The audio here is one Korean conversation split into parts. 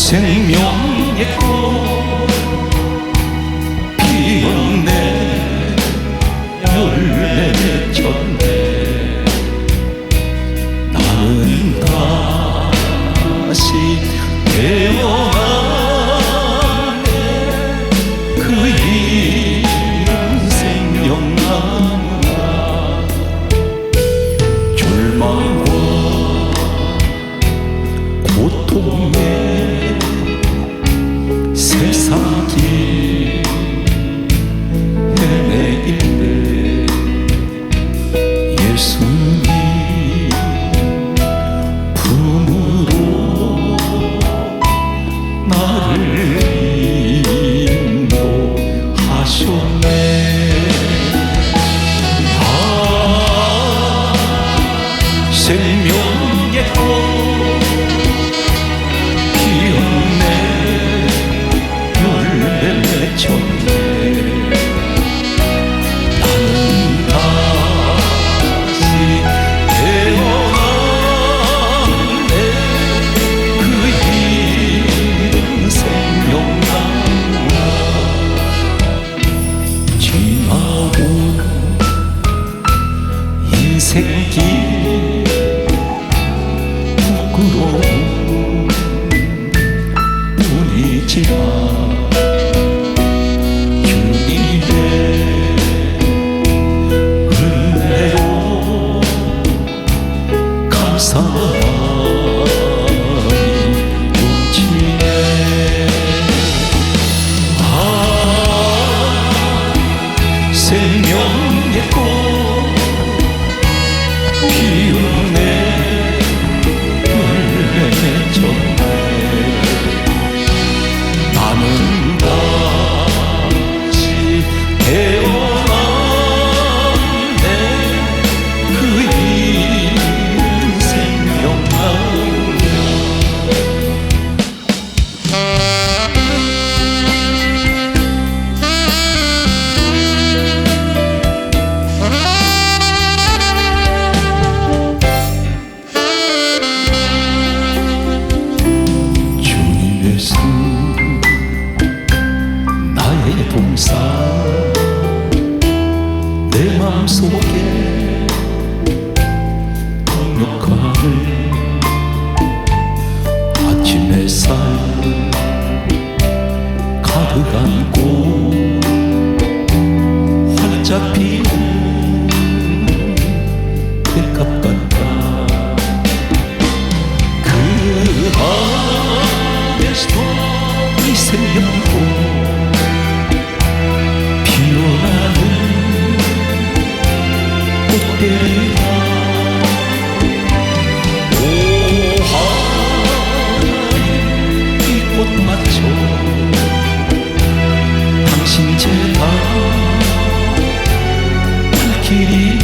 생명의 꽃 피었네 열매 맺혔네 나는 다시 태어나네 그 이름 생명나무라 절망과 고통에 세상길 헤매일 때 예수님 품으로 나를 인도하셨네. 생명의 꽃 피었네 열매 맺혔네 나는 다시 태어났네 그 이름 생명나무라 지나고 인생길 부끄러운 뿐이지만 주님의 은혜로 감사함이 넘치네. 생명의 꽃 피었네 열매 맺혔네 나는 다시 태어났네 그 이름 생명나무라 예수 나의 동산 내 맘속에 통역하네 아침 햇살 가득 안고 활짝 피는 백합 같다 그 이 생명꽃 피어나는 꽃들이다 오 하나님 이 꽃 맞춰 당신 제가 밝히리니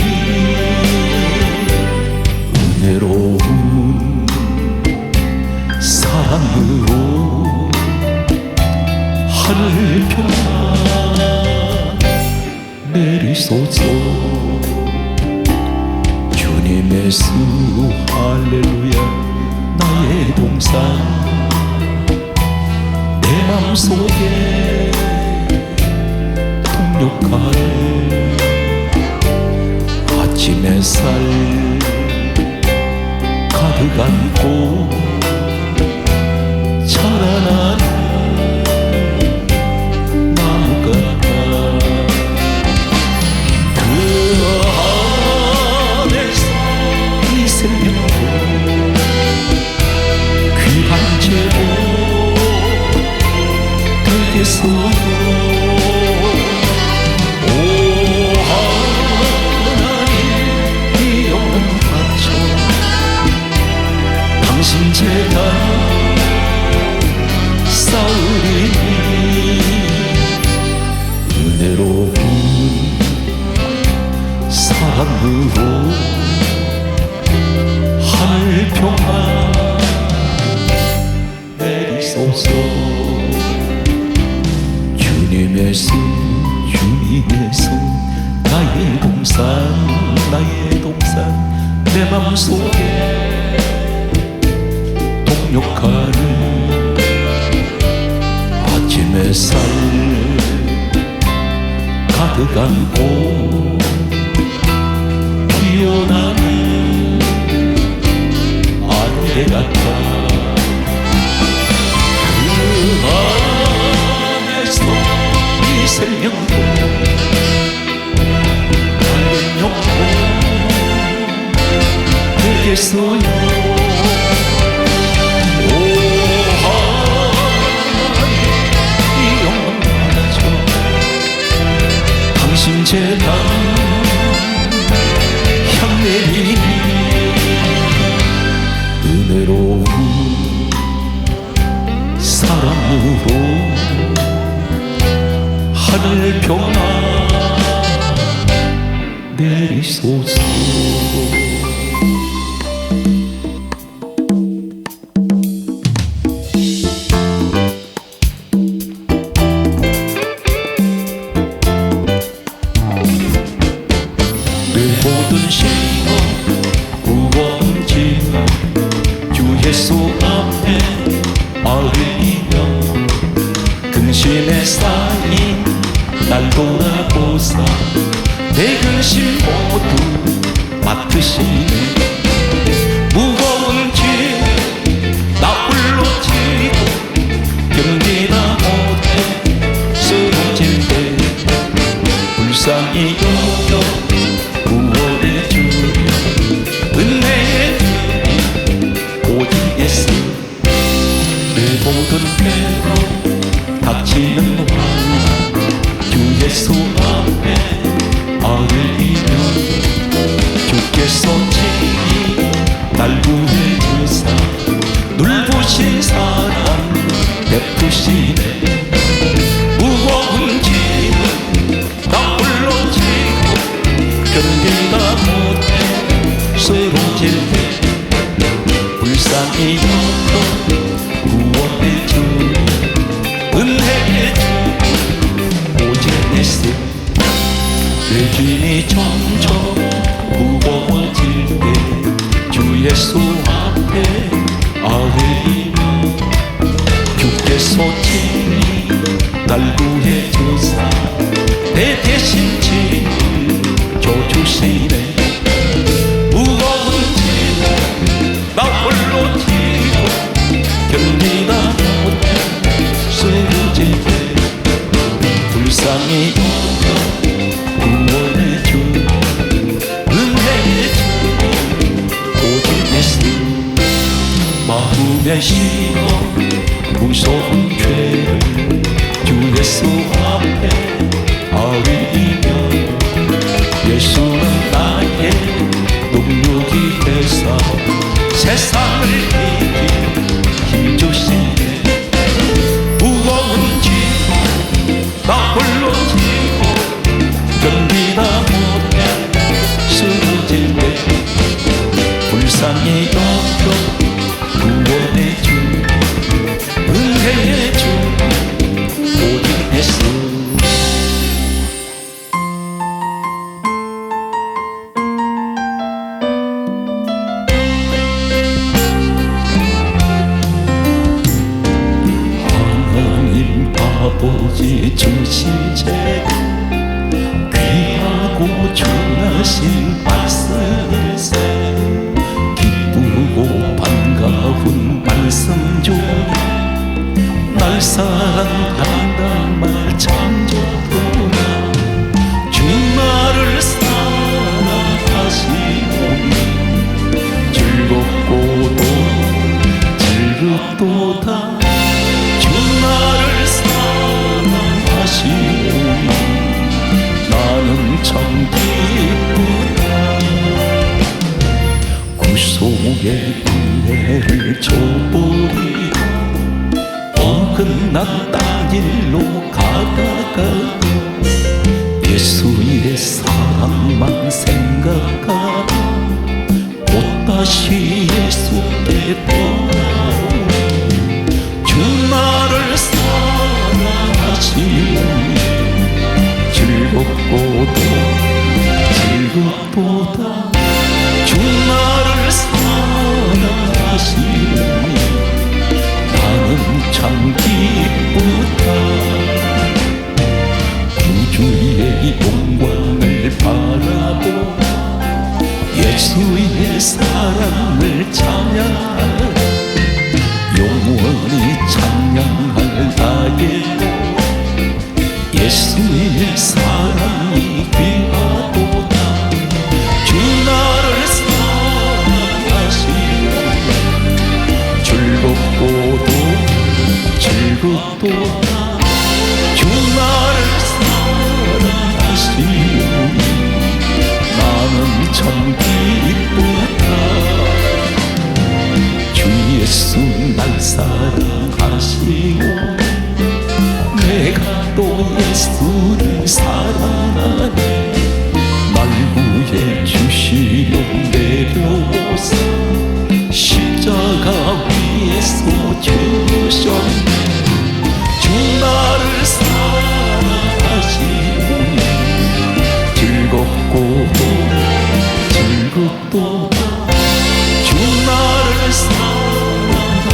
은혜로운 사랑으로 하늘 평화 내리소서 주님의 수 할렐루야 나의 동산 내 맘속에 통역하네 아침 햇살 가득 안고 자라나는 귀한 제보 되겠어요 오 하나님 이 영혼 바쳐 당신 재단 싸우리니 은혜로운 사랑으로 하늘 평화 내리소서 주님의 손 주님의 손 나의 동산 나의 동산 내 맘속에 동력하는 햇살 가득 안고 피어나는 안개 같아. 그 안에서 이 생명도 밝은 영혼 되겠어요. 당신 재단 향내리 은혜로운 사랑으로 하늘 평화 내리소서. 모든 시험 구원진 주 예수 앞에 아뢰이며 근심에 쌓인 날 돌아보사 내 근심 모두 맡으시네. 무거운 짐 나 홀로 지고 견디다 못해 쓰러질 때 불쌍히 여겨 구원의 주님 은혜의 주님 오직 예수. 내 모든 괴로움 닥치는 환난 주 예수 앞에 아뢰이며 주께서 친히 날 구해주사 눌부신 사랑 베푸시네. 무거운 짐은 나 홀로 지고 견디다 못해 쓰러질 때 불쌍히 여겨 구원의 주님 은혜의 주님 오직 예수. 내 짐이 점점 무거워질 때 주 예수 앞에 아뢰이며 주께서 친히 날 구해주사 내 대신 짐을 져주시네. 무거운 짐을 나 홀로 지고 견디다 못해 쓰러질 때 불쌍히 여겨 구원의 주님 은혜의 주님 오직 예수. 마음의 시험 무서운 죄를 주 예수 앞에 아뢰이며 예수는 나의 능력이 되사 세상을 이길 힘 주시네. 무거운 짐 나 홀로 지고 견디다 못해 쓰러질 때 불쌍히 여겨 구원의 주님 은혜의 주님 오직 예수. 아버지 주신 제 귀하고 중하신 말씀일세. 기쁘고 반가운 말씀 중에 날 사랑한다는 말 참 좋구나. 주 나를 사랑하시오니 즐겁고도 즐겁도다. 주 나를 사랑하시오니 나는 참 기쁘다. 구속의 은혜를 줘버리고 어긋난 땅길로 가다가 예수의 사랑만 생각하다 또다시 예수께 돌아오니 주 나를 사랑하시오니 즐겁고도 즐겁보다 주 나를 사랑하시오니 나는 참 기쁘다. 즐겁도다 주 나를 사랑하시오니 나는 참 기쁘다 주 예수 날 사랑하시오 내가 또 예수를 사랑하네 날 구해 주시려 내려오사 십자가 위에서 주셨네 주 나를 사랑하시오니 즐겁고도 즐겁도다 주 나를 사랑하시오니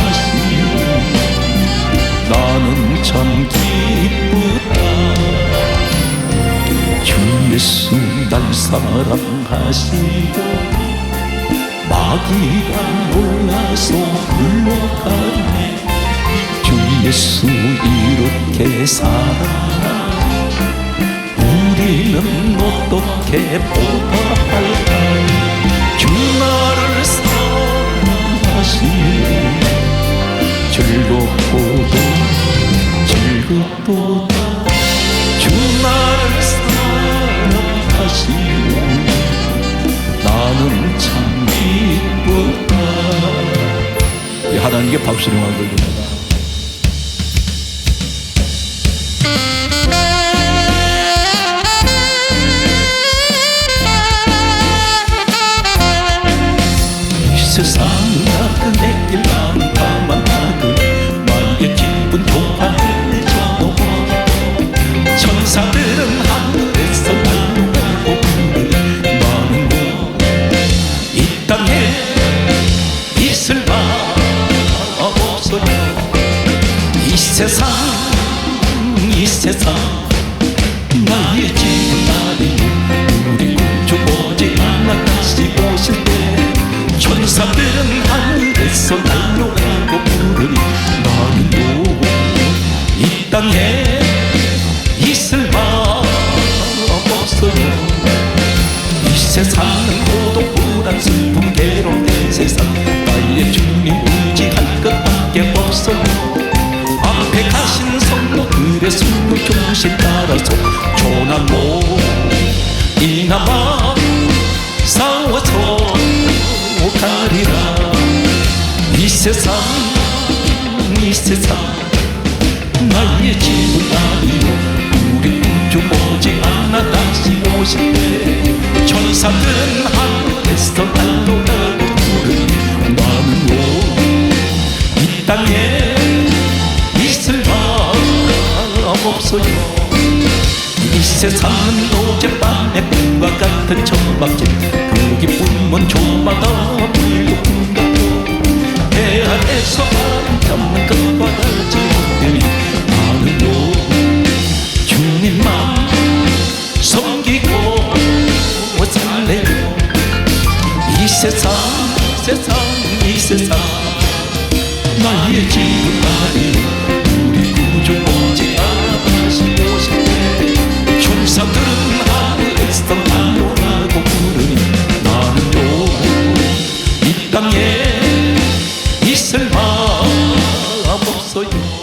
나는 참 기쁘다 주 예수 날 사랑하시오 마귀가 놀라서 물러가네 주 예수 이렇게 사랑하 우리는 어떻게 보답할까 주 나를 사랑하시오 즐겁고도 즐겁도다 주 나를 사랑하시오 나는 참 기쁘다 하나님께 박수를 드립니다. 세상 같은 내길 난감한 나를 나의 기쁜 동안을 내줘도 천사들은 하늘에서 날려가고 나는 이 땅에 있을 마 없어요 이 세상 나의 집은 아니요 우리 구주 오지 않아 다시 오실 때 천사들은 하늘에서 날려가고 부르니 나는요 이 땅에 있을 마 없어요 이 세상은 고독 불안 슬픔 괴로운 세상 나의 주님 의지할 것밖에 없어요 앞에 가신 성도들의 숨을 조금씩 따라서 조난로 이나마 싸워서 가리라 이 세상 나의 집은 아니요 우리 구주 오지 않아 다시 오실 때 천사들은 하늘에서 날려가고 부르니 나는요 이 땅에 있을 마 없어요 이 세상은 어젯밤의 꿈과 같은 천막집 그 기쁨은 조마다 불고 풍각도 배 안에서 아름답는 것과 달지 못되니 나는요 주님만 섬기고 살래요 이 세상 나의 집은 아니요 우리 구주 오지 않아 다시 오실 때 천사들은 하늘에서 날려가고 부르니 나는요 이 땅에 있을 마 없어요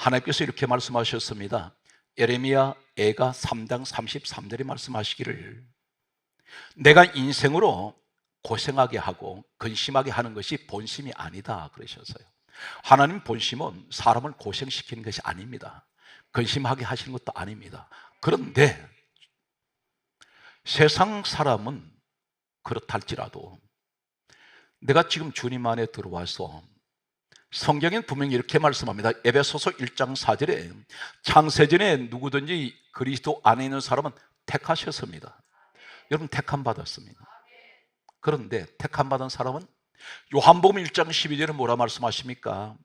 하나님께서 이렇게 말씀하셨습니다. 예레미야 애가 3장 33절에 말씀하시기를 내가 인생으로 고생하게 하고 근심하게 하는 것이 본심이 아니다 그러셨어요. 하나님 본심은 사람을 고생시키는 것이 아닙니다. 근심하게 하시는 것도 아닙니다. 그런데 세상 사람은 그렇다 할지라도 내가 지금 주님 안에 들어와서 성경엔 분명히 이렇게 말씀합니다. 에베소서 1장 4절에 창세전에 누구든지 그리스도 안에 있는 사람은 택하셨습니다. 여러분 택함 받았습니다. 그런데 택함 받은 사람은 요한복음 1장 12절에 뭐라 말씀하십니까?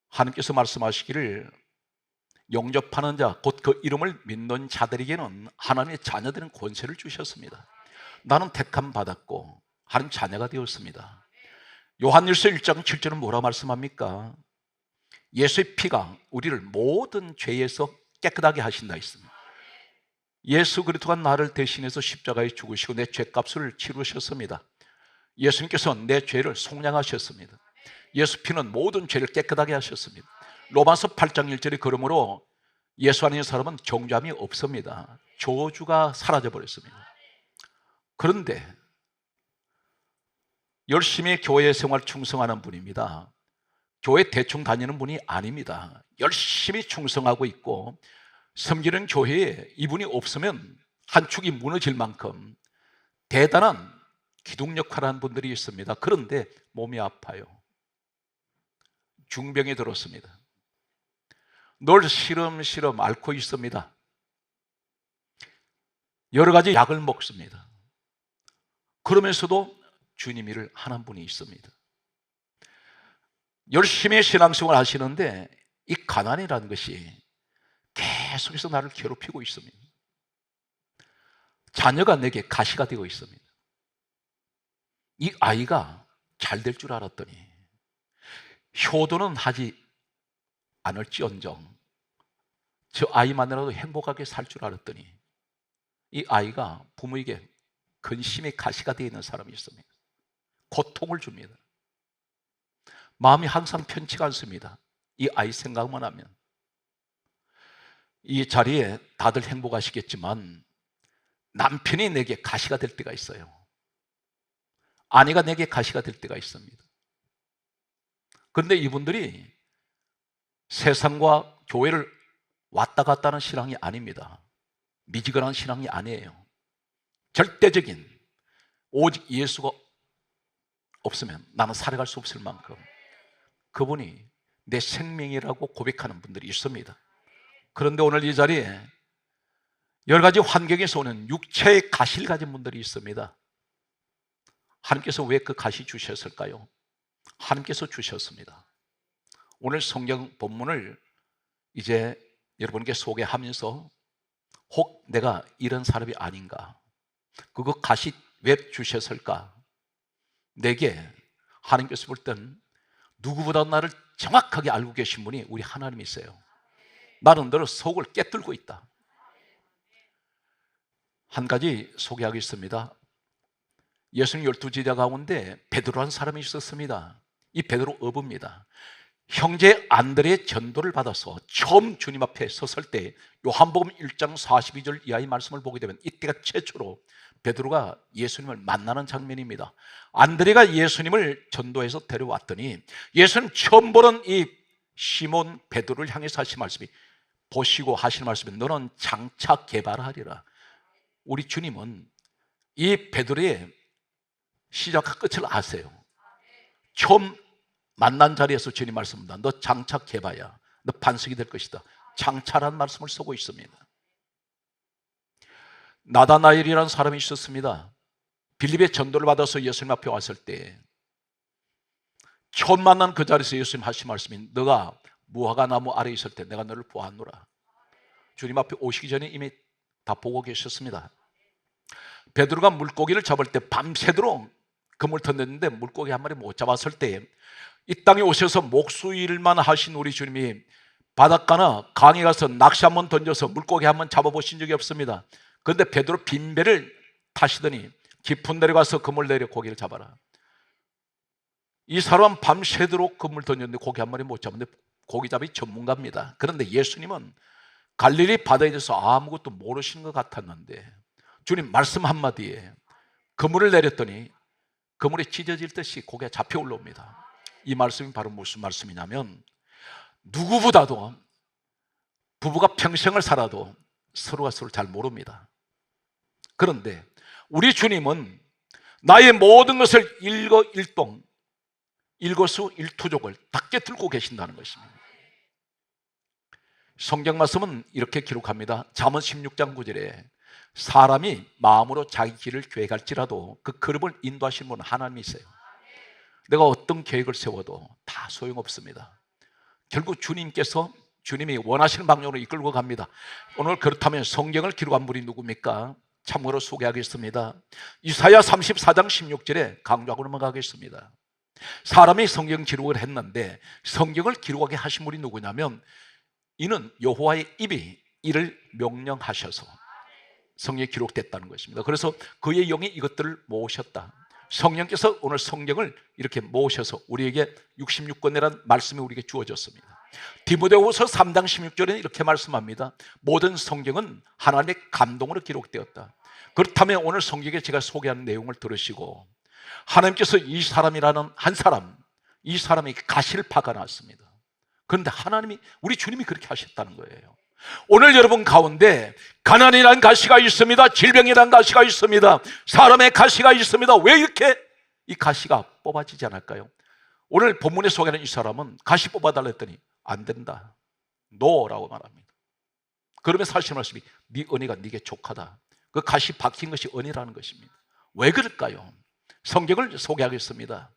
하나님께서 말씀하시기를 영접하는 자, 곧 그 이름을 믿는 자들에게는 하나님의 자녀들은 권세를 주셨습니다. 나는 택함 받았고 하나님 자녀가 되었습니다. 요한일서 1장 7절은 뭐라 말씀합니까? 예수의 피가 우리를 모든 죄에서 깨끗하게 하신다 했습니다. 예수 그리스도가 나를 대신해서 십자가에 죽으시고 내 죄값을 치르셨습니다. 예수님께서 내 죄를 속량하셨습니다. 예수 피는 모든 죄를 깨끗하게 하셨습니다. 로마서 8장 1절에 그러므로 예수 안에 있는 사람은 정죄함이 없습니다. 저주가 사라져 버렸습니다. 그런데 열심히 교회 생활 충성하는 분입니다. 교회 대충 다니는 분이 아닙니다. 열심히 충성하고 있고 섬기는 교회에 이분이 없으면 한 축이 무너질 만큼 대단한 기둥 역할을 하는 분들이 있습니다. 그런데 몸이 아파요. 중병에 들었습니다. 늘 시름시름 앓고 있습니다. 여러 가지 약을 먹습니다. 그러면서도 주님 일을 하는 분이 있습니다. 열심히 신앙생활 하시는데 이 가난이라는 것이 계속해서 나를 괴롭히고 있습니다. 자녀가 내게 가시가 되고 있습니다. 이 아이가 잘 될 줄 알았더니 효도는 하지 않을지언정 저 아이만이라도 행복하게 살 줄 알았더니 이 아이가 부모에게 근심의 가시가 되어 있는 사람이 있습니다. 고통을 줍니다. 마음이 항상 편치가 않습니다. 이 아이 생각만 하면. 이 자리에 다들 행복하시겠지만 남편이 내게 가시가 될 때가 있어요. 아내가 내게 가시가 될 때가 있습니다. 그런데 이분들이 세상과 교회를 왔다 갔다 하는 신앙이 아닙니다. 미지근한 신앙이 아니에요. 절대적인 오직 예수가 없으면 나는 살아갈 수 없을 만큼 그분이 내 생명이라고 고백하는 분들이 있습니다. 그런데 오늘 이 자리에 여러 가지 환경에서 오는 육체의 가시를 가진 분들이 있습니다. 하나님께서 왜 그 가시 주셨을까요? 하나님께서 주셨습니다. 오늘 성경 본문을 이제 여러분께 소개하면서 혹 내가 이런 사람이 아닌가? 그거 가시 왜 주셨을까? 내게 하나님께서 볼 땐 누구보다 나를 정확하게 알고 계신 분이 우리 하나님이세요. 나는 너를 속을 깨뚫고 있다. 한 가지 소개하겠습니다. 예수님 12제자 가운데 베드로라는 사람이 있었습니다. 이 베드로 어부입니다. 형제 안드레의 전도를 받아서 처음 주님 앞에 섰을 때 요한복음 1장 42절 이하의 말씀을 보게 되면 이때가 최초로 베드로가 예수님을 만나는 장면입니다. 안드레가 예수님을 전도해서 데려왔더니 예수님 처음 보는 이 시몬 베드로를 향해서 하신 말씀이 보시고 하시는 말씀이 너는 장차 개발하리라. 우리 주님은 이 베드로의 시작과 끝을 아세요. 처음 만난 자리에서 주님 말씀합니다. 너 장차 개발이야. 너 반석이 될 것이다. 장차라는 말씀을 쓰고 있습니다. 나다나엘이라는 사람이 있었습니다. 빌립의 전도를 받아서 예수님 앞에 왔을 때 처음 만난 그 자리에서 예수님 하신 말씀이 너가 무화과 나무 아래에 있을 때 내가 너를 보았노라. 주님 앞에 오시기 전에 이미 다 보고 계셨습니다. 베드로가 물고기를 잡을 때 밤새도록 그물 던졌는데 물고기 한 마리 못 잡았을 때 이 땅에 오셔서 목수일만 하신 우리 주님이 바닷가나 강에 가서 낚시 한번 던져서 물고기 한번 잡아보신 적이 없습니다. 그런데 베드로 빈배를 타시더니 깊은 데로 가서 그물 내려 고기를 잡아라. 이 사람은 밤새도록 그물 던졌는데 고기 한 마리 못 잡았는데 고기잡이 전문가입니다. 그런데 예수님은 갈릴리 바다에 대해서 아무것도 모르시는 것 같았는데 주님 말씀 한마디에 그물을 내렸더니 그물이 찢어질 듯이 고기가 잡혀 올라옵니다. 이 말씀이 바로 무슨 말씀이냐면 누구보다도 부부가 평생을 살아도 서로가 서로를 잘 모릅니다. 그런데 우리 주님은 나의 모든 것을 일거일동 일거수일투족을 다 꿰뚫고 계신다는 것입니다. 성경 말씀은 이렇게 기록합니다. 잠언 16장 9절에 사람이 마음으로 자기 길을 계획할지라도 그 걸음을 인도하시는 분은 하나님이세요. 내가 어떤 계획을 세워도 다 소용없습니다. 결국 주님께서 주님이 원하시는 방향으로 이끌고 갑니다. 오늘 그렇다면 성경을 기록한 분이 누굽니까? 참고로 소개하겠습니다. 이사야 34장 16절에 강조하고 넘어가겠습니다. 사람이 성경 기록을 했는데 성경을 기록하게 하신 분이 누구냐면 이는 여호와의 입이 이를 명령하셔서 성경에 기록됐다는 것입니다. 그래서 그의 영이 이것들을 모으셨다. 성령께서 오늘 성경을 이렇게 모으셔서 우리에게 66권이라는 말씀이 우리에게 주어졌습니다. 디모데후서 3장 16절에는 이렇게 말씀합니다. 모든 성경은 하나님의 감동으로 기록되었다. 그렇다면 오늘 성경에 제가 소개하는 내용을 들으시고 하나님께서 이 사람이라는 한 사람, 이 사람이 가시를 박아놨습니다. 그런데 하나님이, 우리 주님이 그렇게 하셨다는 거예요. 오늘 여러분 가운데 가난이라는 가시가 있습니다. 질병이라는 가시가 있습니다. 사람의 가시가 있습니다. 왜 이렇게 이 가시가 뽑아지지 않을까요? 오늘 본문에 소개하는 이 사람은 가시 뽑아달라 했더니 안 된다, 노라고 말합니다. 그러면 사실 말씀이 네 은혜가 네게 족하다. 그 가시 박힌 것이 은혜라는 것입니다. 왜 그럴까요? 성경을 소개하겠습니다.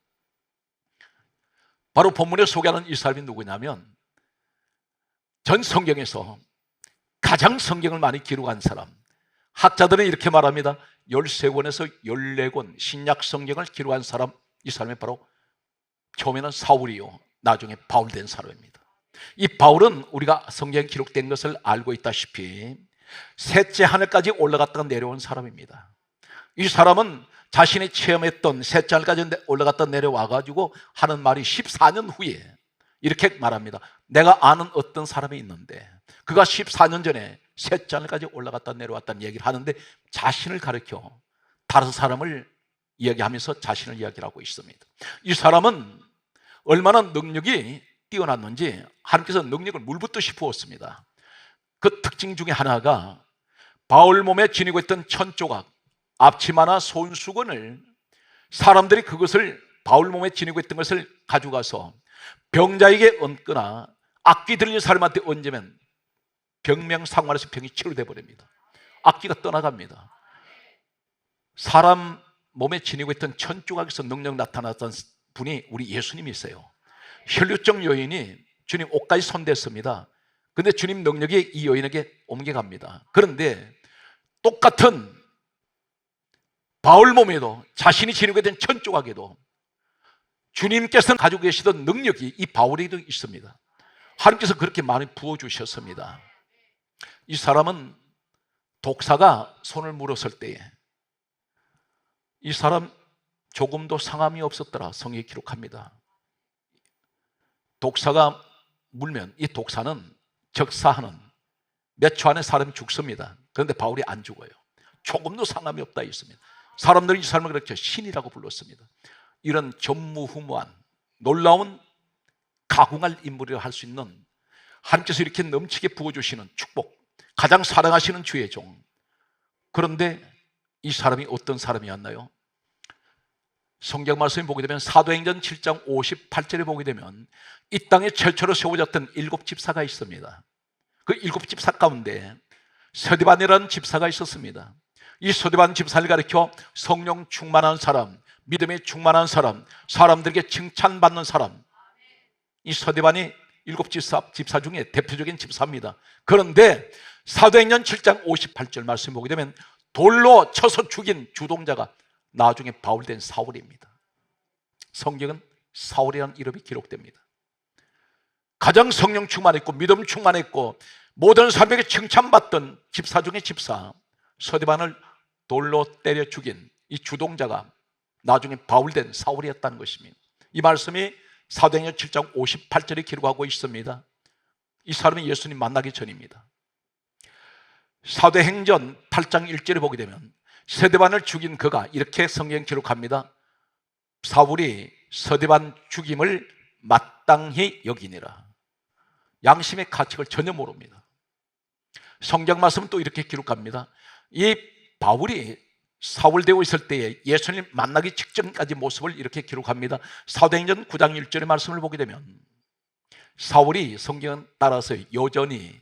바로 본문에 소개하는 이 사람이 누구냐면 전 성경에서 가장 성경을 많이 기록한 사람, 학자들은 이렇게 말합니다. 13권에서 14권 신약 성경을 기록한 사람, 이 사람이 바로 처음에는 사울이요, 나중에 바울 된 사람입니다. 이 바울은 우리가 성경에 기록된 것을 알고 있다시피 셋째 하늘까지 올라갔다가 내려온 사람입니다. 이 사람은 자신이 체험했던 셋째 하늘까지 올라갔다 내려와가지고 하는 말이 14년 후에 이렇게 말합니다. 내가 아는 어떤 사람이 있는데 그가 14년 전에 셋째 하늘까지 올라갔다 내려왔다는 얘기를 하는데 자신을 가리켜 다른 사람을 이야기하면서 자신을 이야기하고 있습니다. 이 사람은 얼마나 능력이 뛰어났는지 하나님께서 능력을 물붓듯이 부었습니다. 그 특징 중에 하나가 바울 몸에 지니고 있던 천조각, 앞치마나 손수건을 사람들이 그것을 바울 몸에 지니고 있던 것을 가져가서 병자에게 얹거나 악귀 들린 사람한테 얹으면 병명상관에서 병이 치료돼 버립니다. 악귀가 떠나갑니다. 사람 몸에 지니고 있던 천조각에서 능력 나타났던 분이 우리 예수님이세요. 혈류증 여인이 주님 옷까지 손댔습니다. 근데 주님 능력이 이 여인에게 옮겨갑니다. 그런데 똑같은 바울 몸에도 자신이 지니고 있던 천조각에도 주님께서 가지고 계시던 능력이 이 바울에도 있습니다. 하나님께서 그렇게 많이 부어주셨습니다. 이 사람은 독사가 손을 물었을 때에 이 사람 조금도 상함이 없었더라 성경에 기록합니다. 독사가 물면 이 독사는 적사하는 몇 초 안에 사람이 죽습니다. 그런데 바울이 안 죽어요. 조금도 상함이 없다 있습니다. 사람들이 이 사람을 그렇게 신이라고 불렀습니다. 이런 전무후무한 놀라운 가공할 인물이라 할 수 있는 하나님께서 이렇게 넘치게 부어주시는 축복, 가장 사랑하시는 주의 종. 그런데 이 사람이 어떤 사람이었나요? 성경 말씀을 보게 되면 사도행전 7장 58절에 보게 되면 이 땅에 최초로 세워졌던 7 집사가 있습니다. 그 7 집사 가운데 서디반이라는 집사가 있었습니다. 이 서디반 집사를 가리켜 성령 충만한 사람, 믿음에 충만한 사람, 사람들에게 칭찬받는 사람, 이 서디반이 7 집사 중에 대표적인 집사입니다. 그런데 사도행전 7장 58절 말씀 보게 되면 돌로 쳐서 죽인 주동자가 나중에 바울된 사울입니다. 성경은 사울이라는 이름이 기록됩니다. 가장 성령 충만했고 믿음 충만했고 모든 사람에게 칭찬받던 집사 중에 집사 서디반을 돌로 때려 죽인 이 주동자가 나중에 바울된 사울이었다는 것입니다. 이 말씀이 사도행전 7장 58절에 기록하고 있습니다. 이 사람이 예수님 만나기 전입니다. 사도행전 8장 1절에 보게 되면 서디반을 죽인 그가 이렇게 성경 기록합니다. 사울이 서디반 죽임을 마땅히 여기니라. 양심의 가책을 전혀 모릅니다. 성경 말씀은 또 이렇게 기록합니다. 이 바울이 사울되어 있을 때에 예수님 만나기 직전까지 모습을 이렇게 기록합니다. 사도행전 9장 1절의 말씀을 보게 되면 사울이 성경 따라서 여전히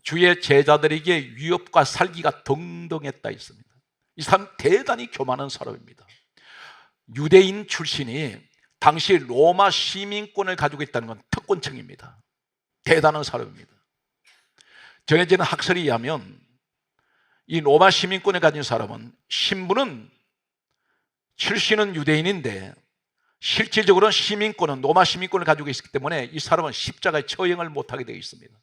주의 제자들에게 위협과 살기가 등등했다 있습니다. 이 사람 대단히 교만한 사람입니다. 유대인 출신이 당시 로마 시민권을 가지고 있다는 건 특권층입니다. 대단한 사람입니다. 전해지는 학설에 의하면 이 로마 시민권을 가진 사람은 신분은 출신은 유대인인데 실질적으로는 시민권은 로마 시민권을 가지고 있기 때문에 이 사람은 십자가에 처형을 못하게 되어 있습니다.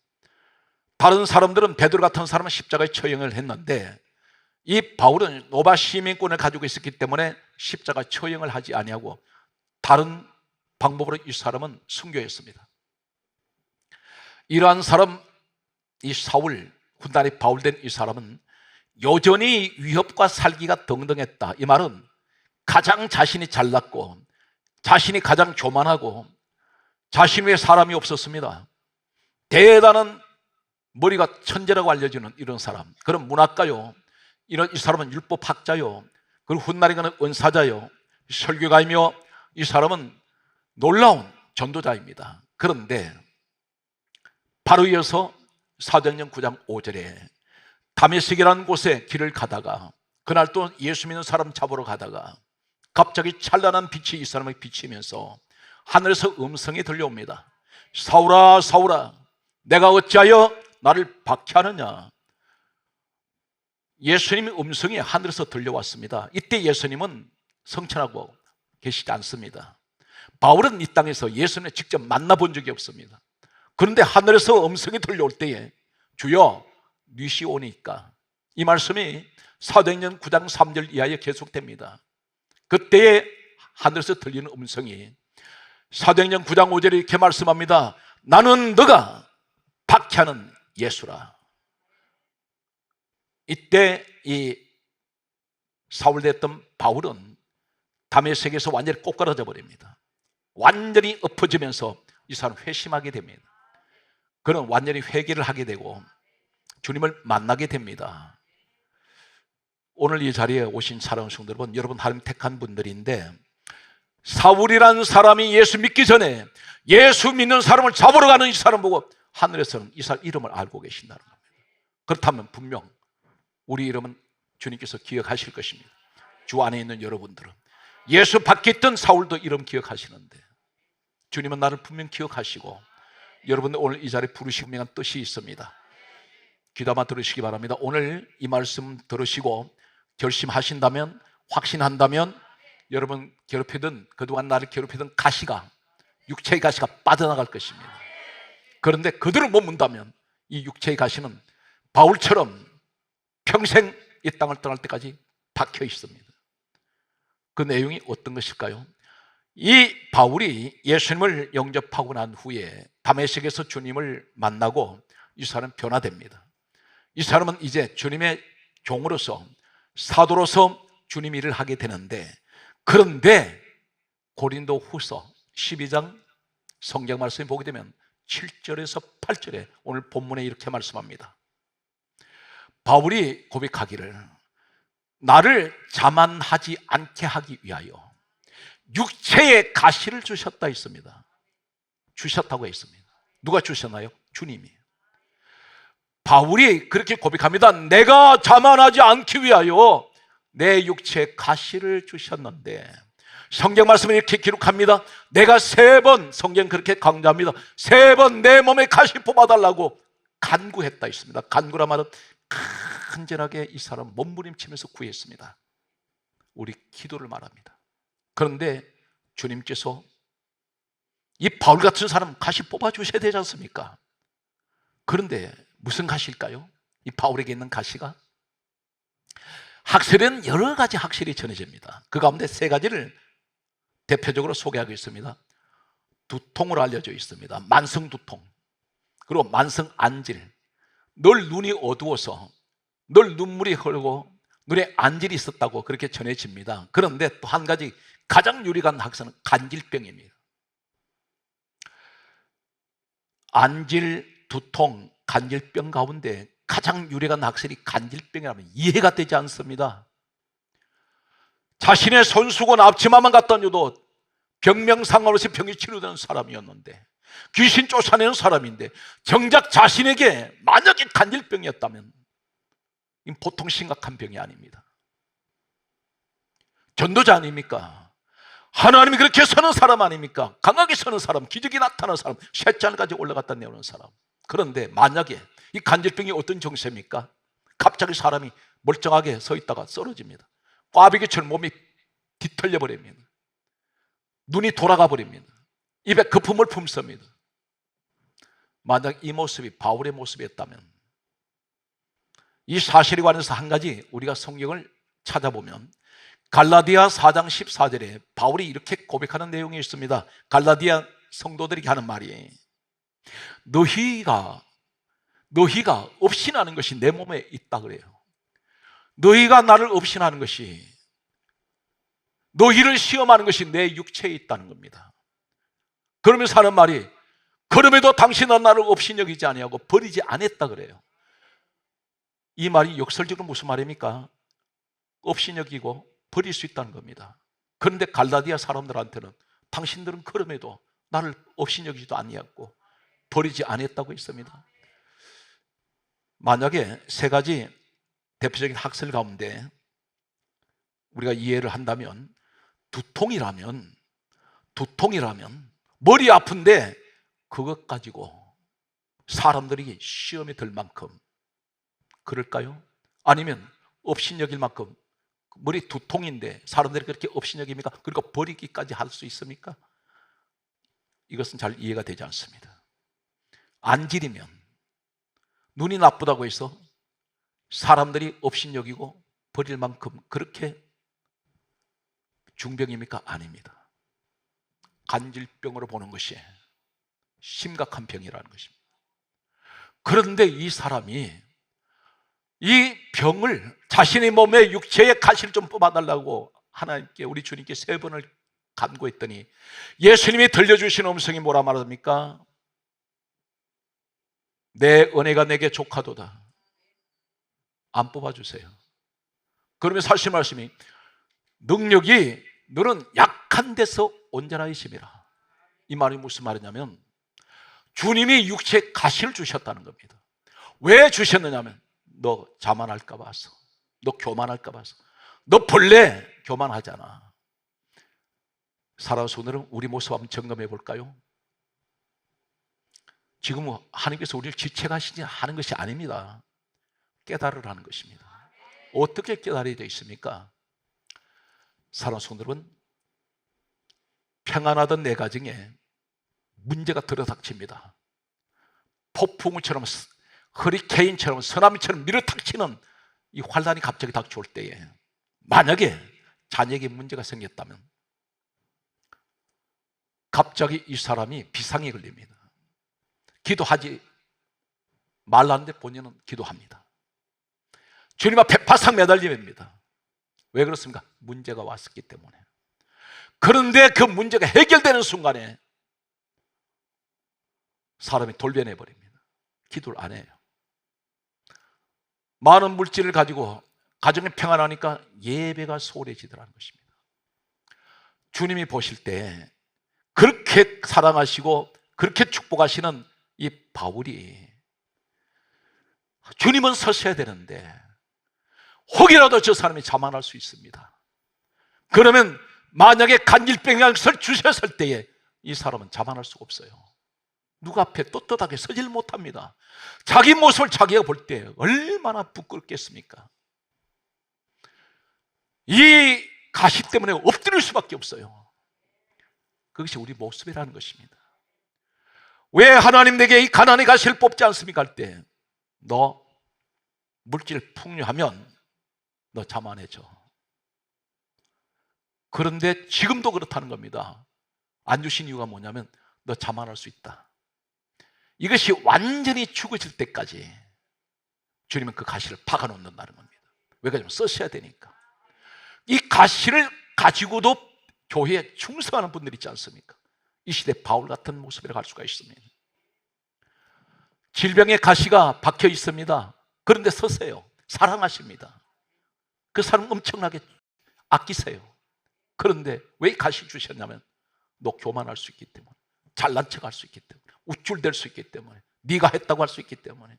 다른 사람들은 베드로 같은 사람은 십자가에 처형을 했는데 이 바울은 로마 시민권을 가지고 있었기 때문에 십자가 처형을 하지 아니하고 다른 방법으로 이 사람은 순교했습니다. 이러한 사람, 이 사울, 훗날에 바울된 이 사람은 여전히 위협과 살기가 등등했다. 이 말은 가장 자신이 잘났고 자신이 가장 교만하고 자신 외에 사람이 없었습니다. 대단한 머리가 천재라고 알려지는 이런 사람, 그런 문학가요, 이 사람은 율법학자요, 그리고 훗날에 가는 은사자요, 설교가이며 이 사람은 놀라운 전도자입니다. 그런데 바로 이어서 사도행전 9장 5절에 다메섹이라는 곳에 길을 가다가 그날 또 예수 믿는 사람 잡으러 가다가 갑자기 찬란한 빛이 이 사람을 비치면서 하늘에서 음성이 들려옵니다. 사울아 사울아 내가 어찌하여 나를 박해하느냐. 예수님의 음성이 하늘에서 들려왔습니다. 이때 예수님은 성천하고 계시지 않습니다. 바울은 이 땅에서 예수님을 직접 만나본 적이 없습니다. 그런데 하늘에서 음성이 들려올 때에 주여 뉘시 오니까, 이 말씀이 사도행전 9장 3절 이하에 계속됩니다. 그때에 하늘에서 들리는 음성이 사도행전 9장 5절에 이렇게 말씀합니다. 나는 너가 박해하는 예수라. 이때 이 사울됐던 바울은 다메섹에서 완전히 꼬꾸라져 버립니다. 완전히 엎어지면서 이 사람 회심하게 됩니다. 그는 완전히 회개를 하게 되고 주님을 만나게 됩니다. 오늘 이 자리에 오신 사랑하는 성도 여러분 하나님 택한 분들인데, 사울이라는 사람이 예수 믿기 전에 예수 믿는 사람을 잡으러 가는 이 사람 보고 하늘에서는 이 사람 이름을 알고 계신다는 겁니다. 그렇다면 분명 우리 이름은 주님께서 기억하실 것입니다. 주 안에 있는 여러분들은 예수 밖에 있던 사울도 이름 기억하시는데 주님은 나를 분명 기억하시고 여러분들 오늘 이 자리에 부르시기 위한 뜻이 있습니다. 귀담아 들으시기 바랍니다. 오늘 이 말씀 들으시고 결심하신다면, 확신한다면 여러분 괴롭히던, 그동안 나를 괴롭히던 가시가, 육체의 가시가 빠져나갈 것입니다. 그런데 그들을 못 문다면 이 육체의 가시는 바울처럼 평생 이 땅을 떠날 때까지 박혀 있습니다. 그 내용이 어떤 것일까요? 이 바울이 예수님을 영접하고 난 후에 다메섹에서 주님을 만나고 이 사람은 변화됩니다. 이 사람은 이제 주님의 종으로서, 사도로서 주님 일을 하게 되는데, 그런데 고린도 후서 12장 성경 말씀을 보게 되면 7절에서 8절에 오늘 본문에 이렇게 말씀합니다. 바울이 고백하기를 나를 자만하지 않게 하기 위하여 육체의 가시를 주셨다 했습니다. 주셨다고 했습니다. 누가 주셨나요? 주님이. 바울이 그렇게 고백합니다. 내가 자만하지 않기 위하여 내 육체의 가시를 주셨는데, 성경 말씀을 이렇게 기록합니다. 내가 3번, 성경 그렇게 강조합니다. 3번 내 몸에 가시 뽑아달라고 간구했다 했습니다. 간구란 말은 간절하게 이 사람 몸부림치면서 구했습니다. 우리 기도를 말합니다. 그런데 주님께서 이 바울 같은 사람 가시 뽑아주셔야 되지 않습니까? 그런데 무슨 가시일까요? 이 바울에게 있는 가시가, 학설에는 여러 가지 학설이 전해집니다. 그 가운데 3가지를 대표적으로 소개하고 있습니다. 두통으로 알려져 있습니다. 만성두통, 그리고 만성안질, 늘 눈이 어두워서 늘 눈물이 흐르고 눈에 안질이 있었다고 그렇게 전해집니다. 그런데 또 한 가지 가장 유리한 학설은 간질병입니다. 안질, 두통, 간질병 가운데 가장 유력한 학설이 간질병이라면 이해가 되지 않습니다. 자신의 손수건 앞치마만 갖다 줘도 병명상관없이 병이 치료되는 사람이었는데, 귀신 쫓아내는 사람인데, 정작 자신에게 만약에 간질병이었다면 이건 보통 심각한 병이 아닙니다. 전도자 아닙니까? 하나님이 그렇게 서는 사람 아닙니까? 강하게 서는 사람, 기적이 나타나는 사람, 셋째 하늘까지 올라갔다 내려오는 사람. 그런데 만약에 이 간질병이 어떤 정세입니까? 갑자기 사람이 멀쩡하게 서 있다가 쓰러집니다. 꽈배기처럼 몸이 뒤틀려 버립니다. 눈이 돌아가 버립니다. 입에 거품을 품습니다. 만약 이 모습이 바울의 모습이었다면, 이 사실에 관해서 한 가지 우리가 성경을 찾아보면 갈라디아 4장 14절에 바울이 이렇게 고백하는 내용이 있습니다. 갈라디아 성도들에게 하는 말이, 너희가 업신하는 것이 내 몸에 있다 그래요. 너희가 나를 업신하는 것이, 너희를 시험하는 것이 내 육체에 있다는 겁니다. 그러면서 하는 말이, 그럼에도 당신은 나를 업신 여기지 아니하고 버리지 않았다 그래요. 이 말이 역설적으로 무슨 말입니까? 업신 여기고 버릴 수 있다는 겁니다. 그런데 갈라디아 사람들한테는 당신들은 그럼에도 나를 업신 여기지도 아니하고 버리지 않았다고 했습니다. 만약에 세 가지 대표적인 학설 가운데 우리가 이해를 한다면, 두통이라면 머리 아픈데 그것 가지고 사람들이 시험에 들 만큼 그럴까요? 아니면 업신여길 만큼, 머리 두통인데 사람들이 그렇게 업신여깁니까? 그리고 버리기까지 할 수 있습니까? 이것은 잘 이해가 되지 않습니다. 안질이면, 눈이 나쁘다고 해서 사람들이 업신여기고 버릴 만큼 그렇게 중병입니까? 아닙니다. 간질병으로 보는 것이 심각한 병이라는 것입니다. 그런데 이 사람이 이 병을 자신의 몸에 육체의 가시를 좀 뽑아달라고 하나님께, 우리 주님께 3번을 간구했더니 예수님이 들려주신 음성이 뭐라 말합니까? 내 은혜가 내게 족하도다. 안 뽑아주세요. 그러면 사실 말씀이, 능력이 너는 약한 데서 온전하심이라. 이 말이 무슨 말이냐면, 주님이 육체에 가시를 주셨다는 겁니다. 왜 주셨느냐면, 너 자만할까 봐서, 너 교만할까 봐서. 너 본래 교만하잖아. 살아서 오늘은 우리 모습 한번 점검해 볼까요? 지금 하나님께서 우리를 지체하시지 하는 것이 아닙니다. 깨달으라는 것입니다. 어떻게 깨달아야 있습니까? 살아서 오늘은 평안하던 내 가정에 문제가 들어닥칩니다. 폭풍우처럼, 허리케인처럼, 쓰나미처럼 밀어닥치는 이 환란이 갑자기 닥쳐올 때에, 만약에 자녀에게 문제가 생겼다면 갑자기 이 사람이 비상에 걸립니다. 기도하지 말라는데 본인은 기도합니다. 주님 앞에 바싹 매달립니다. 왜 그렇습니까? 문제가 왔었기 때문에. 그런데 그 문제가 해결되는 순간에 사람이 돌변해 버립니다. 기도를 안 해요. 많은 물질을 가지고 가정이 평안하니까 예배가 소홀해지더라는 것입니다. 주님이 보실 때 그렇게 사랑하시고 그렇게 축복하시는 이 바울이, 주님은 서셔야 되는데 혹이라도 저 사람이 자만할 수 있습니다. 그러면 만약에 간질병을 주셨을 때에 이 사람은 자만할 수가 없어요. 누가 앞에 떳떳하게 서질 못합니다. 자기 모습을 자기가 볼 때 얼마나 부끄럽겠습니까? 이 가시 때문에 엎드릴 수밖에 없어요. 그것이 우리 모습이라는 것입니다. 왜 하나님 내게 이 가난의 가시를 뽑지 않습니까? 할 때, 너 물질 풍요하면 너 자만해져. 그런데 지금도 그렇다는 겁니다. 안 주신 이유가 뭐냐면, 너 자만할 수 있다. 이것이 완전히 죽어질 때까지 주님은 그 가시를 박아놓는다는 겁니다. 왜 그러냐면 쓰셔야 되니까. 이 가시를 가지고도 교회에 충성하는 분들 있지 않습니까? 이 시대 바울 같은 모습이라고 할 수가 있습니다. 질병의 가시가 박혀 있습니다. 그런데 서세요. 사랑하십니다. 그 사람 엄청나게 아끼세요. 그런데 왜 가시 주셨냐면, 너 교만할 수 있기 때문에, 잘난 척할 수 있기 때문에, 우쭐댈 수 있기 때문에, 네가 했다고 할 수 있기 때문에.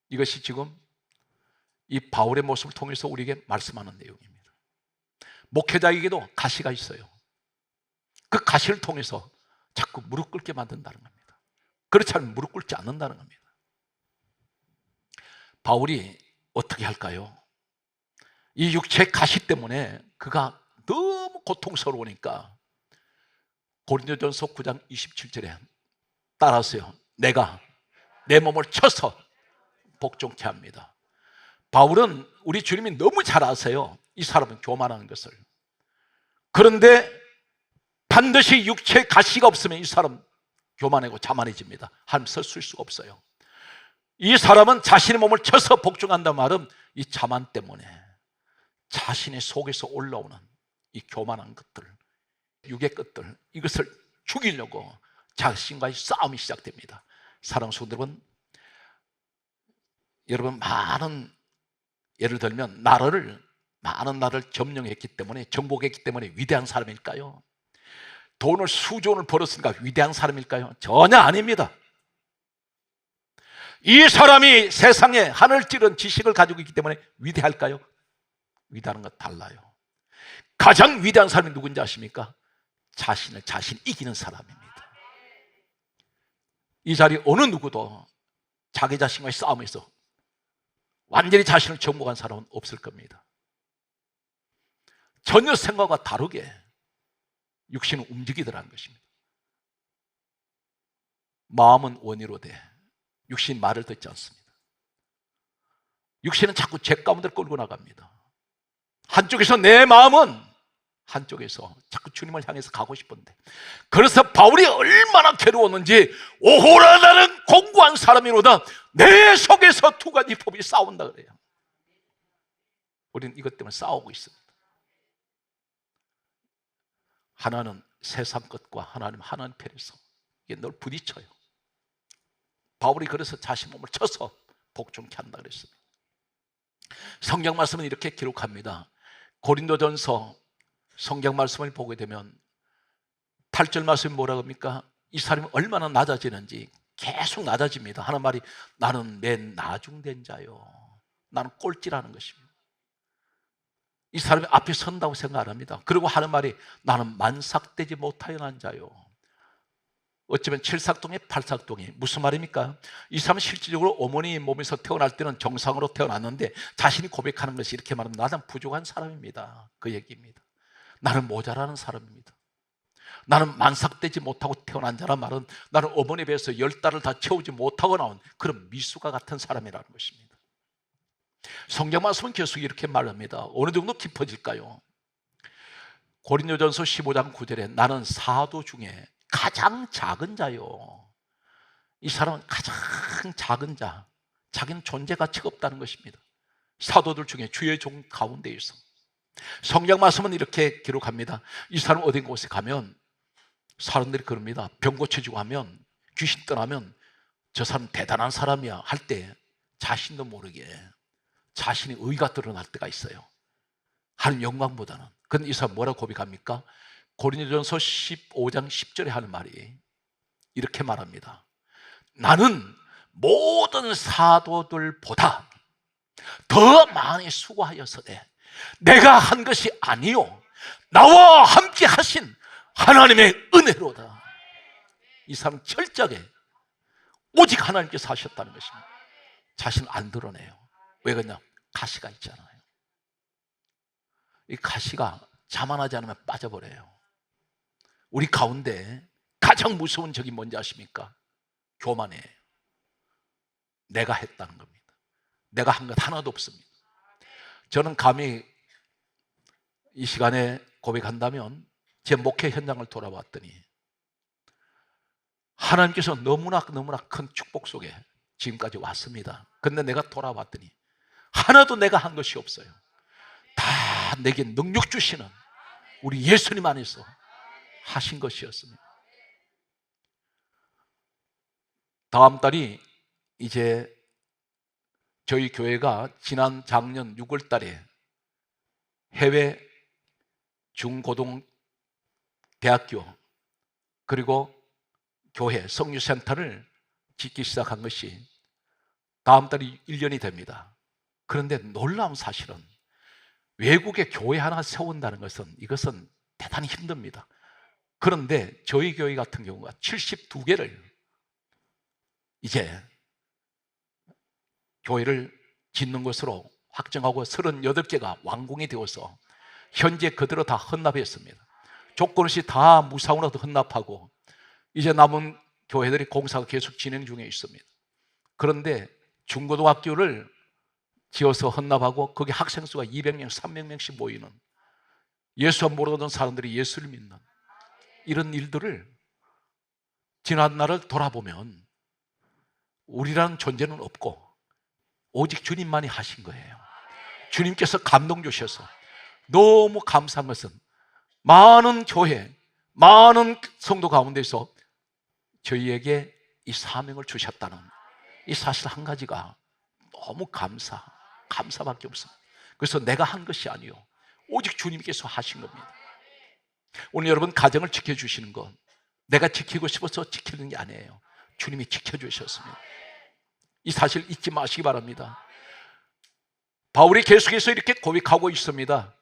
이것이 지금 이 바울의 모습을 통해서 우리에게 말씀하는 내용입니다. 목회자에게도 가시가 있어요. 그 가시를 통해서 자꾸 무릎 꿇게 만든다는 겁니다. 그렇지 않으면 무릎 꿇지 않는다는 겁니다. 바울이 어떻게 할까요? 이 육체 가시 때문에 그가 너무 고통스러우니까 고린도전서 9장 27절에 따라서요, 내가 내 몸을 쳐서 복종케 합니다. 바울은 우리 주님이 너무 잘 아세요. 이 사람은 교만한 것을. 그런데 반드시 육체의 가시가 없으면 이 사람 교만하고 자만해집니다. 하나님 쓸 수가 없어요. 이 사람은 자신의 몸을 쳐서 복종한다는 말은 이 자만 때문에 자신의 속에서 올라오는 이 교만한 것들, 육의 것들, 이것을 죽이려고 자신과의 싸움이 시작됩니다. 사랑하는 성도 여러분, 많은, 예를 들면 많은 나라를 점령했기 때문에, 정복했기 때문에 위대한 사람일까요? 돈을 수조 원을 벌었으니까 위대한 사람일까요? 전혀 아닙니다. 이 사람이 세상에 하늘 찌른 지식을 가지고 있기 때문에 위대할까요? 위대한 건 달라요. 가장 위대한 사람이 누군지 아십니까? 자신 이기는 사람입니다. 이 자리에 어느 누구도 자기 자신과의 싸움에서 완전히 자신을 정복한 사람은 없을 겁니다. 전혀 생각과 다르게 육신은 움직이더라는 것입니다. 마음은 원의로 돼 육신이 말을 듣지 않습니다. 육신은 자꾸 죄 가운데로 끌고 나갑니다. 한쪽에서 내 마음은 한쪽에서 자꾸 주님을 향해서 가고 싶은데, 그래서 바울이 얼마나 괴로웠는지, 오호라 나는 공고한 사람이로다, 내 속에서 두 가지 법이 싸운다 그래요. 우리는 이것 때문에 싸우고 있습니다. 하나는 세상 것과 하나님 편에서 이게 늘 부딪혀요. 바울이 그래서 자신 몸을 쳐서 복종케 한다 그랬습니다. 성경 말씀은 이렇게 기록합니다. 고린도전서 성경 말씀을 보게 되면 8절 말씀이 뭐라고 합니까? 이 사람이 얼마나 낮아지는지 계속 낮아집니다. 하는 말이 나는 맨 나중된 자요. 나는 꼴찌라는 것입니다. 이 사람이 앞에 선다고 생각 안 합니다. 그리고 하는 말이 나는 만삭되지 못하여난 자요. 어쩌면 칠삭동에 팔삭동이 무슨 말입니까? 이 사람은 실질적으로 어머니 몸에서 태어날 때는 정상으로 태어났는데 자신이 고백하는 것이 이렇게 말합니다. 나는 부족한 사람입니다. 그 얘기입니다. 나는 모자라는 사람입니다. 나는 만삭되지 못하고 태어난 자란 말은 나는 어머니 배에서 10달을 다 채우지 못하고 나온 그런 미수가 같은 사람이라는 것입니다. 성경 말씀은 계속 이렇게 말합니다. 어느 정도 깊어질까요? 고린도전서 15장 9절에 나는 사도 중에 가장 작은 자요. 이 사람은 가장 작은 자, 자기는 존재 가치가 없다는 것입니다. 사도들 중에 주의 종 가운데 있어. 성경 말씀은 이렇게 기록합니다. 이 사람 어딘 곳에 가면 사람들이 그럽니다. 병 고쳐지고 하면, 귀신 떠나면 저 사람 대단한 사람이야 할 때 자신도 모르게 자신의 의가 드러날 때가 있어요. 하는 영광보다는. 그런데 이 사람 뭐라고 고백합니까? 고린도전서 15장 10절에 하는 말이 이렇게 말합니다. 나는 모든 사도들보다 더 많이 수고하였으되 내가 한 것이 아니요 나와 함께 하신 하나님의 은혜로다. 이 사람은 철저하게 오직 하나님께서 하셨다는 것입니다. 자신을 안 드러내요. 왜 그러냐? 가시가 있잖아요. 이 가시가 자만하지 않으면 빠져버려요. 우리 가운데 가장 무서운 적이 뭔지 아십니까? 교만이에요. 내가 했다는 겁니다. 내가 한 것 하나도 없습니다. 저는 감히 이 시간에 고백한다면 제 목회 현장을 돌아봤더니 하나님께서 너무나 큰 축복 속에 지금까지 왔습니다. 그런데 내가 돌아봤더니 하나도 내가 한 것이 없어요. 다 내게 능력 주시는 우리 예수님 안에서 하신 것이었습니다. 다음 달이 이제 저희 교회가 지난 작년 6월 달에 해외 중고등 대학교 그리고 교회 성유센터를 짓기 시작한 것이 다음 달이 1년이 됩니다. 그런데 놀라운 사실은 외국에 교회 하나 세운다는 것은 이것은 대단히 힘듭니다. 그런데 저희 교회 같은 경우가 72개를 이제 교회를 짓는 것으로 확정하고 38개가 완공이 되어서 현재 그대로 다 헌납했습니다. 조건 없이 다 무상으로도 헌납하고 이제 남은 교회들이 공사가 계속 진행 중에 있습니다. 그런데 중고등학교를 지어서 헌납하고 거기 학생 수가 200명, 300명씩 모이는, 예수 모르는 사람들이 예수를 믿는 이런 일들을 지난 날을 돌아보면 우리라는 존재는 없고 오직 주님만이 하신 거예요. 주님께서 감동 주셔서 너무 감사한 것은 많은 교회, 많은 성도 가운데서 저희에게 이 사명을 주셨다는 이 사실 한 가지가 너무 감사밖에 없습니다. 그래서 내가 한 것이 아니요, 오직 주님께서 하신 겁니다. 오늘 여러분 가정을 지켜주시는 건 내가 지키고 싶어서 지키는 게 아니에요. 주님이 지켜주셨습니다. 이 사실 잊지 마시기 바랍니다. 바울이 계속해서 이렇게 고백하고 있습니다.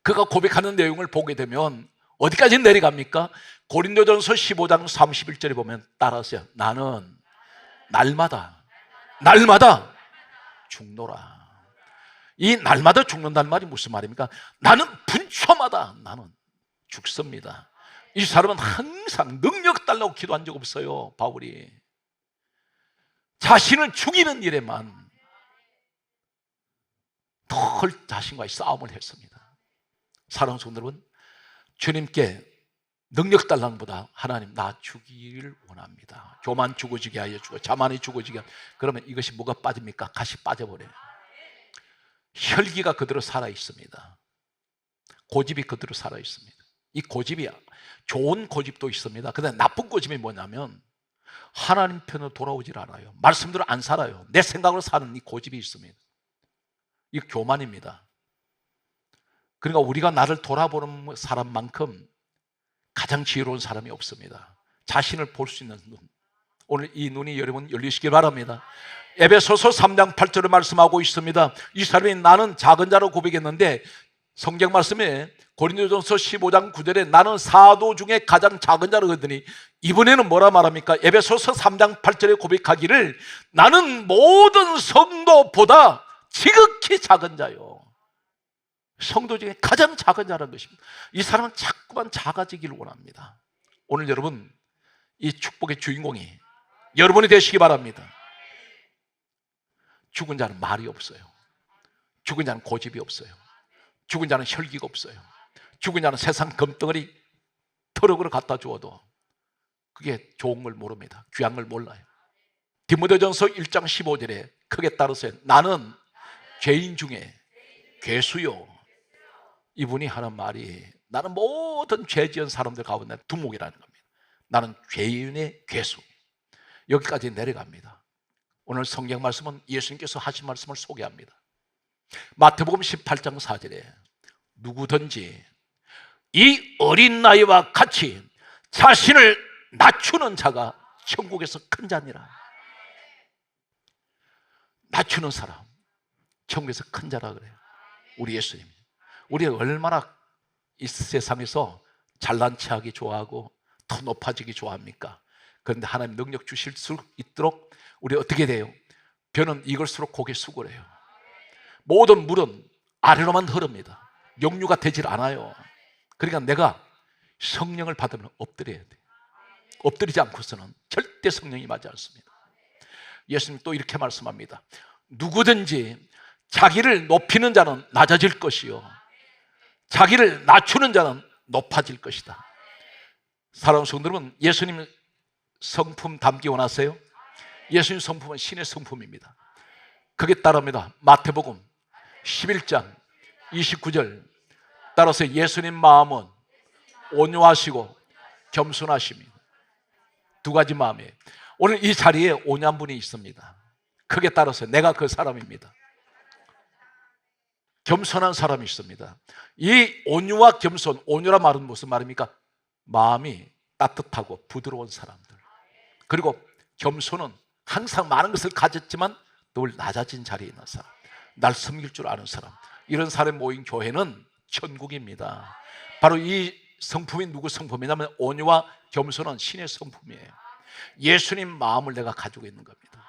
그가 고백하는 내용을 보게 되면 어디까지 내려갑니까? 고린도전서 15장 31절에 보면 따라하세요. 나는 날마다 죽노라. 이 날마다 죽는다는 말이 무슨 말입니까? 나는 분초마다 나는 죽습니다. 이 사람은 항상 능력 달라고 기도한 적 없어요. 바울이 자신을 죽이는 일에만 늘 자신과의 싸움을 했습니다. 사랑하는 성도 여러분, 주님께 능력 달라는 것보다 하나님 나 죽이기를 원합니다. 교만 죽어지게 하여 주고 자만이 죽어지게 하여. 그러면 이것이 뭐가 빠집니까? 가시 빠져버려요. 혈기가 그대로 살아있습니다. 고집이 그대로 살아있습니다. 이 고집이 좋은 고집도 있습니다. 그런데 나쁜 고집이 뭐냐면 하나님 편으로 돌아오질 않아요. 말씀대로 안 살아요. 내 생각으로 사는 이 고집이 있습니다. 이 교만입니다. 그러니까 우리가 나를 돌아보는 사람만큼 가장 지혜로운 사람이 없습니다. 자신을 볼 수 있는 눈, 오늘 이 눈이 여러분 열리시길 바랍니다. 에베소서 3장 8절을 말씀하고 있습니다. 이 사람이 나는 작은 자로 고백했는데 성경 말씀에 고린도전서 15장 9절에 나는 사도 중에 가장 작은 자로 그랬더니 이번에는 뭐라 말합니까? 에베소서 3장 8절에 고백하기를 나는 모든 성도보다 지극히 작은 자요. 성도 중에 가장 작은 자라는 것입니다. 이 사람은 자꾸만 작아지기를 원합니다. 오늘 여러분 이 축복의 주인공이 여러분이 되시기 바랍니다. 죽은 자는 말이 없어요. 죽은 자는 고집이 없어요. 죽은 자는 혈기가 없어요. 죽은 자는 세상 금덩어리 트럭으로 갖다 주어도 그게 좋은 걸 모릅니다. 귀한 걸 몰라요. 디모데전서 1장 15절에 크게 따르세요. 나는 죄인 중에 괴수요. 이분이 하는 말이 나는 모든 죄 지은 사람들 가운데 두목이라는 겁니다. 나는 죄인의 괴수. 여기까지 내려갑니다. 오늘 성경 말씀은 예수님께서 하신 말씀을 소개합니다. 마태복음 18장 4절에 누구든지 이 어린 나이와 같이 자신을 낮추는 자가 천국에서 큰 자니라. 낮추는 사람 천국에서 큰 자라 그래요. 우리 예수님. 우리가 얼마나 이 세상에서 잘난 체하기 좋아하고 더 높아지기 좋아합니까? 그런데 하나님 능력 주실 수 있도록 우리 어떻게 돼요? 벼는 익을수록 고개 수그려요. 모든 물은 아래로만 흐릅니다. 역류가 되질 않아요. 그러니까 내가 성령을 받으면 엎드려야 돼. 엎드리지 않고서는 절대 성령이 맞지 않습니다. 예수님 또 이렇게 말씀합니다. 누구든지 자기를 높이는 자는 낮아질 것이요 자기를 낮추는 자는 높아질 것이다. 사랑하는 성도 여러분, 예수님 성품 담기 원하세요? 예수님 성품은 신의 성품입니다. 그게 따릅니다. 마태복음 11장 29절 따라서 예수님 마음은 온유하시고 겸손하십니다. 두 가지 마음이에요. 오늘 이 자리에 온유한 분이 있습니다. 크게 따라서 내가 그 사람입니다. 겸손한 사람이 있습니다. 이 온유와 겸손, 온유란 말은 무슨 말입니까? 마음이 따뜻하고 부드러운 사람들. 그리고 겸손은 항상 많은 것을 가졌지만 늘 낮아진 자리에 있는 사람, 날 섬길 줄 아는 사람, 이런 사람이 모인 교회는 천국입니다. 바로 이 성품이 누구 성품이냐면 온유와 겸손한 신의 성품이에요. 예수님 마음을 내가 가지고 있는 겁니다.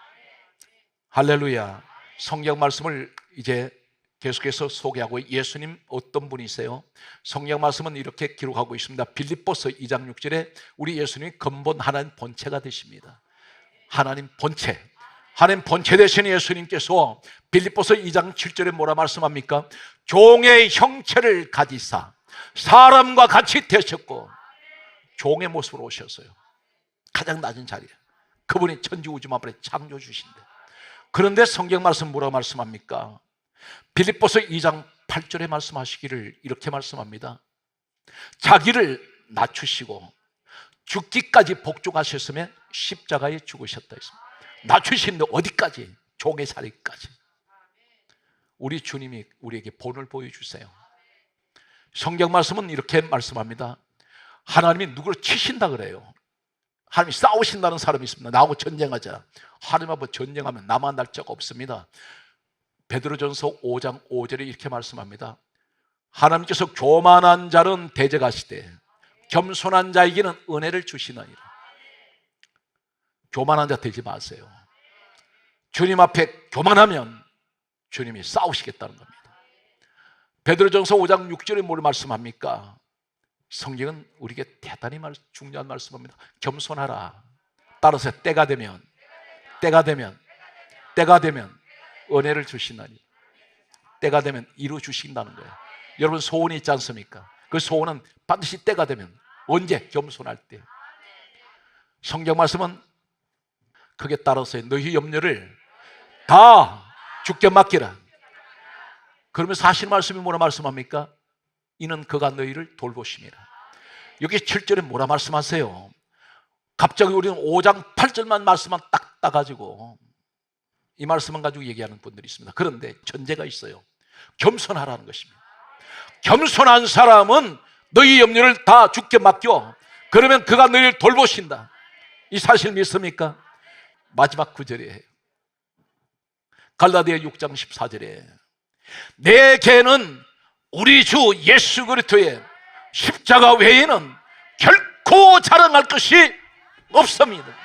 할렐루야. 성경 말씀을 이제 계속해서 소개하고, 예수님 어떤 분이세요? 성경 말씀은 이렇게 기록하고 있습니다. 빌립보서 2장 6절에 우리 예수님이 근본 하나님 본체가 되십니다. 하나님 본체, 하나님 본체 되신 예수님께서 빌립보서 2장 7절에 뭐라 말씀합니까? 종의 형체를 가지사 사람과 같이 되셨고, 종의 모습으로 오셨어요. 가장 낮은 자리에 그분이 천지우주만물의 창조주신데, 그런데 성경 말씀 뭐라고 말씀합니까? 빌립보서 2장 8절에 말씀하시기를 이렇게 말씀합니다. 자기를 낮추시고 죽기까지 복종하셨으며 십자가에 죽으셨다 했습니다. 낮추시는데 어디까지? 종의 자리까지. 우리 주님이 우리에게 본을 보여주세요. 성경 말씀은 이렇게 말씀합니다. 하나님이 누구를 치신다 그래요. 하나님이 싸우신다는 사람이 있습니다. 나하고 전쟁하자. 하나님하고 전쟁하면 남아 날 적 없습니다. 베드로전서 5장 5절에 이렇게 말씀합니다. 하나님께서 교만한 자는 대적하시되 겸손한 자에게는 은혜를 주시나이다. 교만한 자 되지 마세요. 주님 앞에 교만하면 주님이 싸우시겠다는 겁니다. 베드로전서 5장 6절에 뭘 말씀합니까? 성경은 우리에게 대단히 중요한 말씀입니다. 겸손하라. 따라서 때가 되면 은혜를 주시나니, 때가 되면 이루어 주신다는 거예요. 여러분 소원이 있지 않습니까? 그 소원은 반드시 때가 되면, 언제? 겸손할 때. 성경 말씀은 그게 따라서 너희 염려를 다 주께 맡기라. 그러면서 하신 말씀이 뭐라 말씀합니까? 이는 그가 너희를 돌보심이라. 여기 7절에 뭐라 말씀하세요? 갑자기 우리는 5장 8절만 말씀만 딱 따가지고 이 말씀만 가지고 얘기하는 분들이 있습니다. 그런데 전제가 있어요. 겸손하라는 것입니다. 겸손한 사람은 너희 염려를 다 주께 맡겨. 그러면 그가 너희를 돌보신다. 이 사실 믿습니까? 마지막 구절이에요. 갈라디아 6장 14절에 내게는 우리 주 예수 그리스도의 십자가 외에는 결코 자랑할 것이 없습니다.